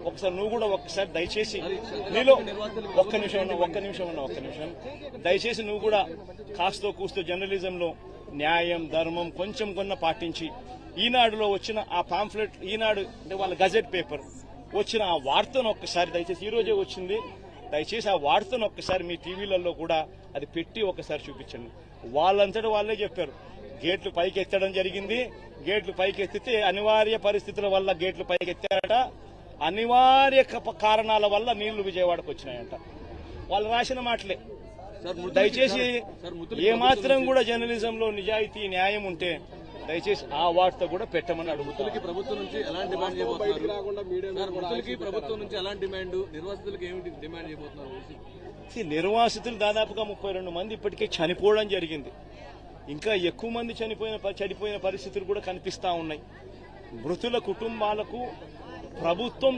ఒకసారి నువ్వు కూడా ఒక్కసారి దయచేసి నీలో ఒక్క నిమిషం దయచేసి నువ్వు కూడా కాస్తో కూస్తో జర్నలిజంలో న్యాయం ధర్మం కొంచెం కొన్న పాటించి ఈనాడులో వచ్చిన ఆ పాంఫ్లెట్, ఈనాడు అంటే వాళ్ళ గజెట్ పేపర్ వచ్చిన ఆ వార్తను ఒక్కసారి దయచేసి, ఈ రోజే వచ్చింది, దయచేసి ఆ వార్తను ఒక్కసారి మీ టీవీలలో కూడా అది పెట్టి ఒకసారి చూపించండి. వాళ్ళంతటా వాళ్ళే చెప్పారు గేట్లు పైకి ఎత్తడం జరిగింది, గేట్లు పైకి ఎత్తితే అనివార్య పరిస్థితుల వల్ల గేట్లు పైకి ఎత్తారట, అనివార్య కారణాల వల్ల నీళ్లు విజయవాడకు వచ్చినాయంట. వాళ్ళు రాసిన మాటలే. దయచేసి ఏమాత్రం కూడా జర్నలిజంలో నిజాయితీ న్యాయం ఉంటే దయచేసి ఆ వార్త కూడా పెట్టమని అడుగుతుంది. ప్రభుత్వం నుంచి ఎలాంటి డిమాండ్ చేయబోతున్నారు? ప్రభుత్వం నుంచి ఎలాంటి డిమాండ్, నిర్వాసితులకు ఏమిటి డిమాండ్ చేయబోతున్నారు? నిర్వాసితులు దాదాపుగా 32 మంది ఇప్పటికే చనిపోవడం జరిగింది. ఇంకా ఎక్కువ మంది చనిపోయిన పరిస్థితులు కూడా కనిపిస్తా ఉన్నాయి. మృతుల కుటుంబాలకు ప్రభుత్వం